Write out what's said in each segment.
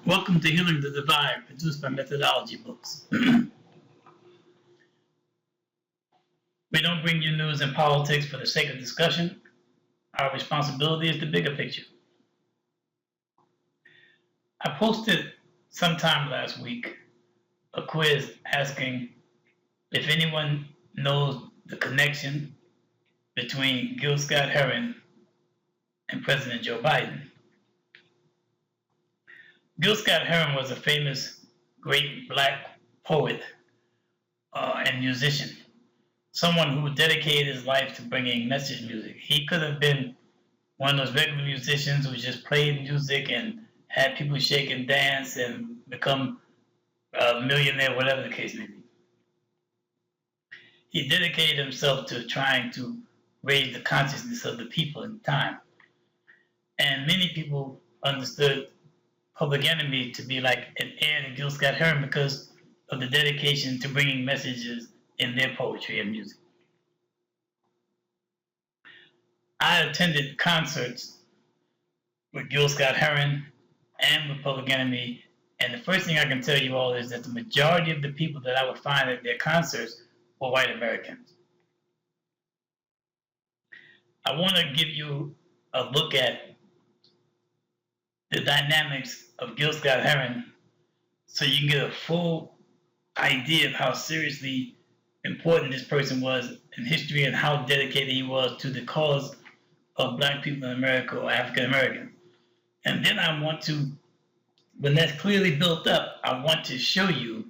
Welcome to Healing the Divide, produced by Methodology Books. We don't bring you news and politics for the sake of discussion. Our responsibility is the bigger picture. I posted sometime last week a quiz asking if anyone knows the connection between Gil Scott-Heron and President Joe Biden. Gil Scott-Heron was a famous, great black poet and musician, someone who dedicated his life to bringing message music. He could have been one of those regular musicians who just played music and had people shake and dance and become a millionaire, whatever the case may be. He dedicated himself to trying to raise the consciousness of the people in time. And many people understood Public Enemy to be like an heir to Gil Scott-Heron because of the dedication to bringing messages in their poetry and music. I attended concerts with Gil Scott-Heron and with Public Enemy, and the first thing I can tell you all is that the majority of the people that I would find at their concerts were white Americans. I want to give you a look at the dynamics of Gil Scott-Heron so you can get a full idea of how seriously important this person was in history and how dedicated he was to the cause of black people in America or African Americans. And then I want to, when that's clearly built up, I want to show you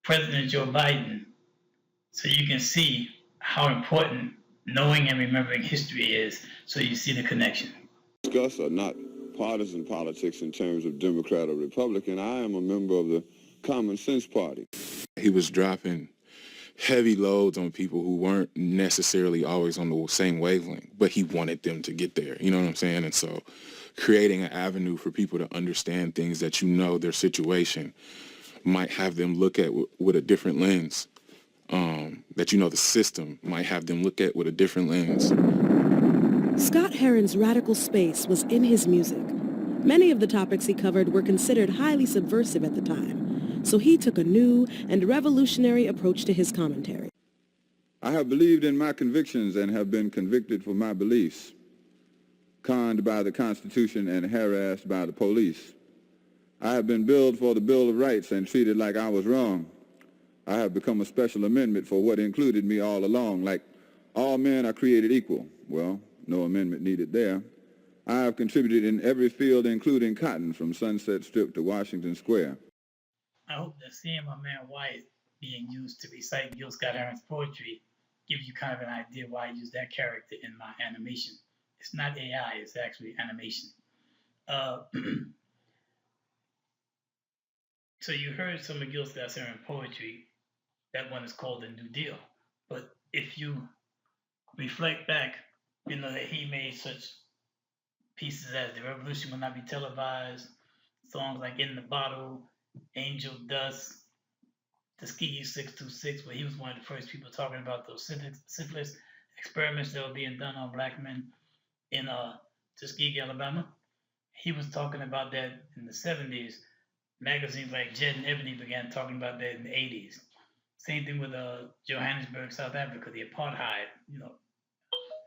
President Joe Biden so you can see how important knowing and remembering history is so you see the connection. Discuss are not partisan politics in terms of Democrat or Republican. I am a member of the Common Sense Party. He was dropping heavy loads on people who weren't necessarily always on the same wavelength, but he wanted them to get there. You know what I'm saying? And so creating an avenue for people to understand things that you know their situation might have them look at with a different lens, that you know the system might have them look at with a different lens. Scott-Heron's radical space was in his music. Many of the topics he covered were considered highly subversive at the time, so he took a new and revolutionary approach to his commentary. I have believed in my convictions and have been convicted for my beliefs, conned by the Constitution and harassed by the police. I have been billed for the Bill of Rights and treated like I was wrong. I have become a special amendment for what included me all along, like all men are created equal. Well, no amendment needed there. I have contributed in every field, including cotton, from Sunset Strip to Washington Square. I hope that seeing my man Wyatt being used to recite Gil Scott-Heron's poetry gives you kind of an idea why I use that character in my animation. It's not AI, it's actually animation. So you heard some of Gil Scott-Heron's poetry. That one is called The New Deal. But if you reflect back, you know that he made such pieces as The Revolution Will Not Be Televised, songs like In the Bottle, Angel Dust, Tuskegee 626, where he was one of the first people talking about those syphilis experiments that were being done on black men in Tuskegee, Alabama. He was talking about that in the 70s. Magazines like Jet and Ebony began talking about that in the 80s. Same thing with Johannesburg, South Africa, the apartheid, you know,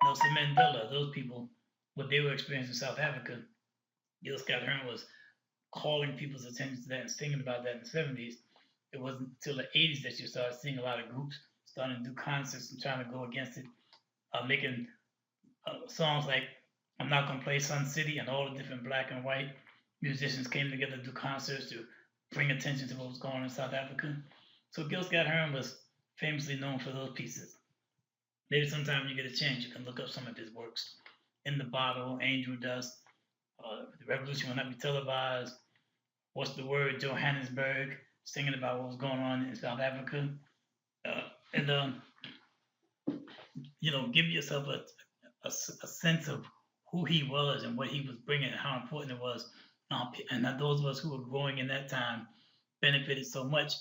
Nelson Mandela, those people, what they were experiencing in South Africa. Gil Scott-Heron was calling people's attention to that and singing about that in the 70s. It wasn't until the 80s that you started seeing a lot of groups starting to do concerts and trying to go against it, making songs like I'm Not Gonna Play Sun City, and all the different black and white musicians came together to do concerts to bring attention to what was going on in South Africa. So Gil Scott-Heron was famously known for those pieces. Maybe sometime when you get a chance, you can look up some of his works. In the Bottle, Angel Dust, The Revolution Will Not Be Televised, What's the Word, Johannesburg, singing about what was going on in South Africa. You know, give yourself a sense of who he was and what he was bringing and how important it was. And those of us who were growing in that time benefited so much.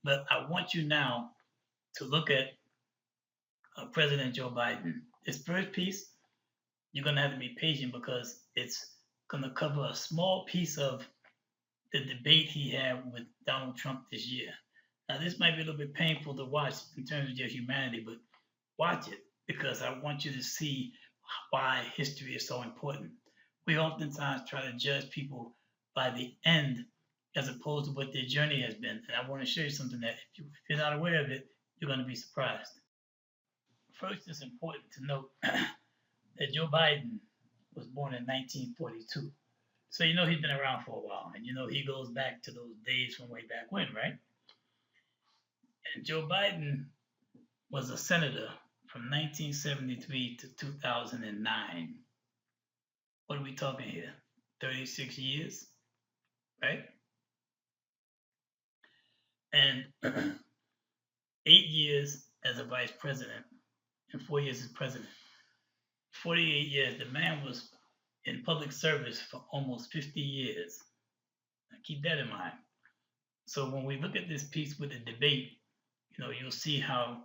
But I want you now to look at President Joe Biden. His first piece, you're going to have to be patient because it's going to cover a small piece of the debate he had with Donald Trump this year. Now, this might be a little bit painful to watch in terms of your humanity, but watch it because I want you to see why history is so important. We oftentimes try to judge people by the end as opposed to what their journey has been. And I want to show you something that if you're not aware of it, you're going to be surprised. First, it's important to note that Joe Biden was born in 1942. So you know he's been around for a while, and you know he goes back to those days from way back when, right? And Joe Biden was a senator from 1973 to 2009. What are we talking here? 36 years, right? And 8 years as a vice president and 4 years as president. 48 years. The man was in public service for almost 50 years. Now keep that in mind. So when we look at this piece with the debate, you know, you'll see how,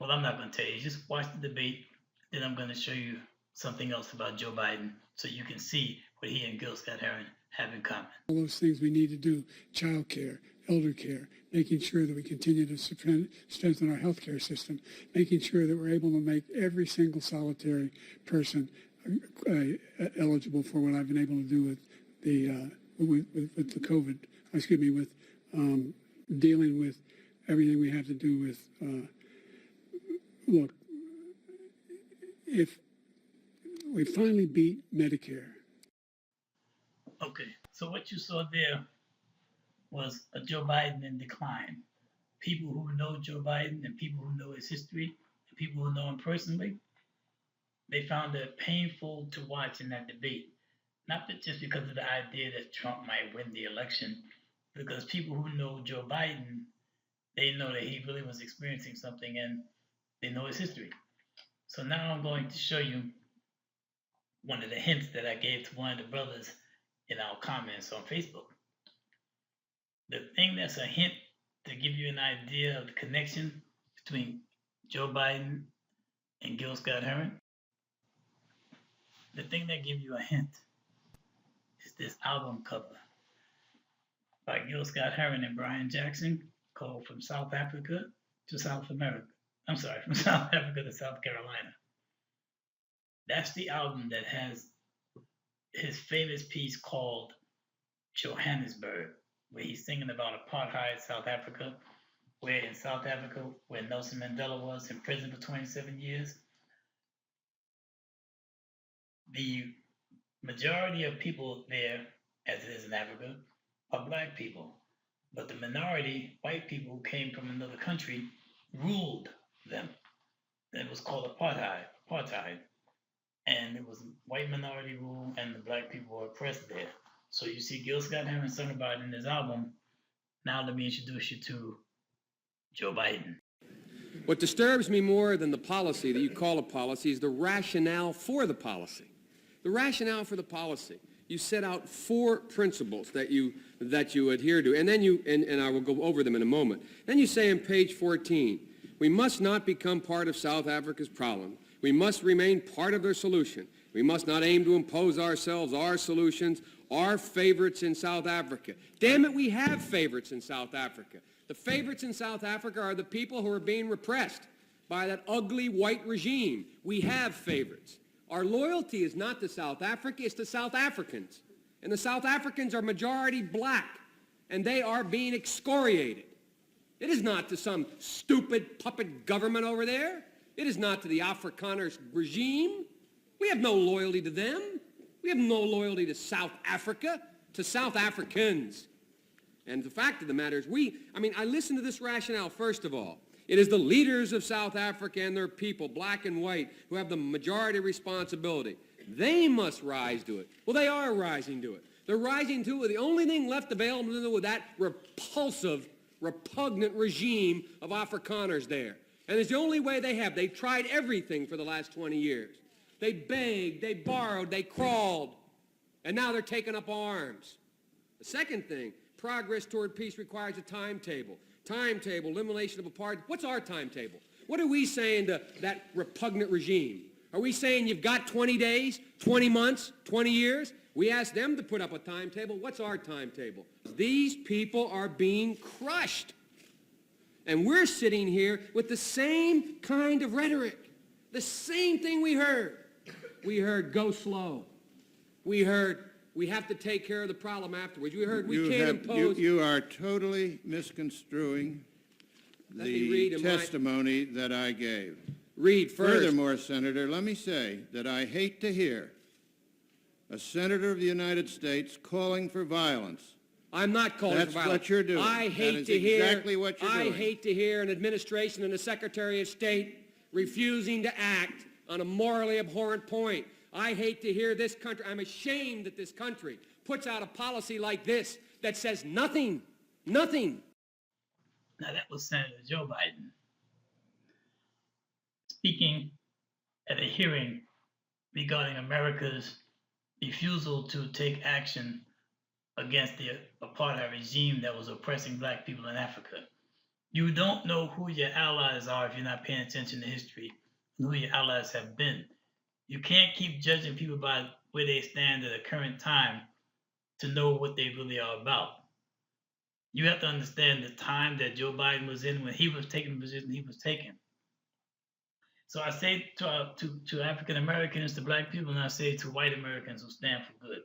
well, I'm not going to tell you. Just watch the debate. Then I'm going to show you something else about Joe Biden so you can see what he and Gil Scott-Heron have in common. All those things we need to do, child care, elder care, making sure that we continue to strengthen our healthcare system, making sure that we're able to make every single solitary person eligible for what I've been able to do with the COVID, with dealing with everything we have to do with, look, if we finally beat Medicare. Okay, so what you saw there was a Joe Biden in decline. People who know Joe Biden and people who know his history and people who know him personally, they found it painful to watch in that debate. Not just because of the idea that Trump might win the election, because people who know Joe Biden, they know that he really was experiencing something and they know his history. So now I'm going to show you one of the hints that I gave to one of the brothers in our comments on Facebook. The thing that's a hint to give you an idea of the connection between Joe Biden and Gil Scott-Heron, the thing that gives you a hint is this album cover by Gil Scott-Heron and Brian Jackson called From South Africa to South America. I'm sorry, From South Africa to South Carolina. That's the album that has his famous piece called Johannesburg, where he's singing about apartheid South Africa, where in South Africa, where Nelson Mandela was in prison for 27 years, the majority of people there, as it is in Africa, are black people. But the minority, white people who came from another country, ruled them. And it was called apartheid. And it was white minority rule and the black people were oppressed there. So you see Gil Scott-Heron sung about it in his album. Now let me introduce you to Joe Biden. What disturbs me more than the policy that you call a policy is the rationale for the policy. The rationale for the policy. You set out 4 principles that you adhere to, and then and I will go over them in a moment. Then you say on page 14, we must not become part of South Africa's problem. We must remain part of their solution. We must not aim to impose ourselves, our solutions, our favorites in South Africa. Damn it, we have favorites in South Africa. The favorites in South Africa are the people who are being repressed by that ugly white regime. We have favorites. Our loyalty is not to South Africa, it's to South Africans. And the South Africans are majority black, and they are being excoriated. It is not to some stupid puppet government over there. It is not to the Afrikaners regime. We have no loyalty to them. We have no loyalty to South Africa, to South Africans. And the fact of the matter is I listen to this rationale first of all. It is the leaders of South Africa and their people, black and white, who have the majority responsibility. They must rise to it. Well, they are rising to it. They're rising to it. The only thing left available to them with that repulsive, repugnant regime of Afrikaners there. And it's the only way they have. They've tried everything for the last 20 years. They begged, they borrowed, they crawled, and now they're taking up arms. The second thing, progress toward peace requires a timetable. Timetable, elimination of apartheid. What's our timetable? What are we saying to that repugnant regime? Are we saying you've got 20 days, 20 months, 20 years? We asked them to put up a timetable. What's our timetable? These people are being crushed. And we're sitting here with the same kind of rhetoric. The same thing we heard. We heard go slow. We heard we have to take care of the problem afterwards. We heard we can't impose. You are totally misconstruing the testimony that I gave. Read first. Furthermore, Senator, let me say that I hate to hear a senator of the United States calling for violence. I'm not calling for violence. That's what you're doing. I hate to hear an administration and a Secretary of State refusing to act on a morally abhorrent point. I hate to hear this country. I'm ashamed that this country puts out a policy like this that says nothing. Nothing. Now that was Senator Joe Biden speaking at a hearing regarding America's refusal to take action against the apartheid regime that was oppressing black people in Africa. You don't know who your allies are if you're not paying attention to history and who your allies have been. You can't keep judging people by where they stand at the current time to know what they really are about. You have to understand the time that Joe Biden was in when he was taking the position he was taking. So I say to African Americans, to black people, and I say to white Americans who stand for good,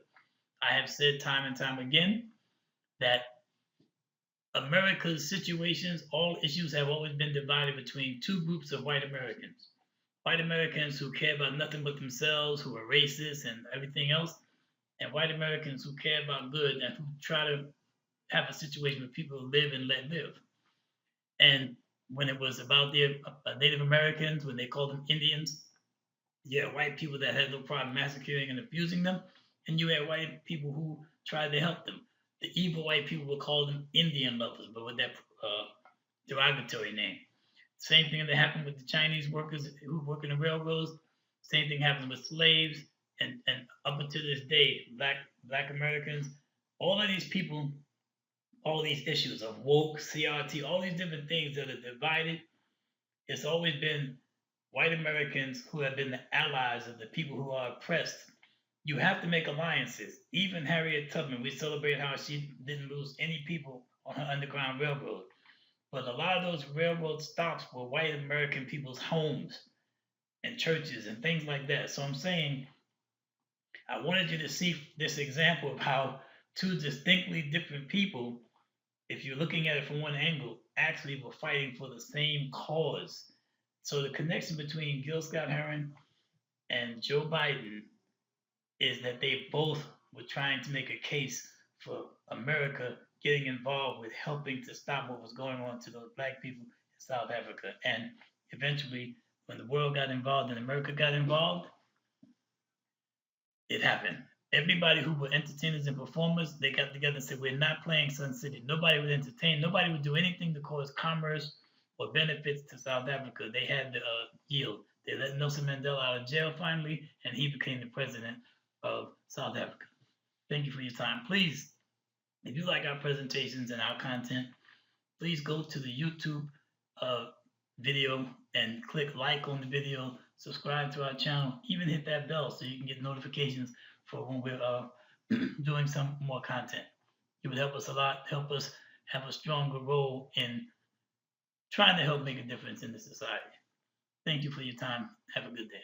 I have said time and time again that America's situations, all issues have always been divided between two groups of white Americans. White Americans who care about nothing but themselves, who are racist and everything else, and white Americans who care about good and who try to have a situation where people live and let live. And when it was about the Native Americans, when they called them Indians, you had white people that had no problem massacring and abusing them, and you had white people who tried to help them. The evil white people would call them Indian lovers, but with that derogatory name. Same thing that happened with the Chinese workers who work in the railroads. Same thing happens with slaves, and up until this day, black Americans, all of these people, all these issues of woke, CRT, all these different things that are divided, it's always been white Americans who have been the allies of the people who are oppressed. You have to make alliances. Even Harriet Tubman, we celebrate how she didn't lose any people on her Underground Railroad. But a lot of those railroad stops were white American people's homes and churches and things like that. So I'm saying, I wanted you to see this example of how two distinctly different people, if you're looking at it from one angle, actually were fighting for the same cause. So the connection between Gil Scott-Heron and Joe Biden is that they both were trying to make a case for America getting involved with helping to stop what was going on to those black people in South Africa. And eventually, when the world got involved and America got involved, it happened. Everybody who were entertainers and performers, they got together and said, we're not playing Sun City. Nobody would entertain. Nobody would do anything to cause commerce or benefits to South Africa. They had the yield. They let Nelson Mandela out of jail finally, and he became the president of South Africa. Thank you for your time. Please, if you like our presentations and our content, please go to the YouTube video and click like on the video, subscribe to our channel, even hit that bell so you can get notifications for when we're doing some more content. It would help us a lot, help us have a stronger role in trying to help make a difference in the society. Thank you for your time. Have a good day.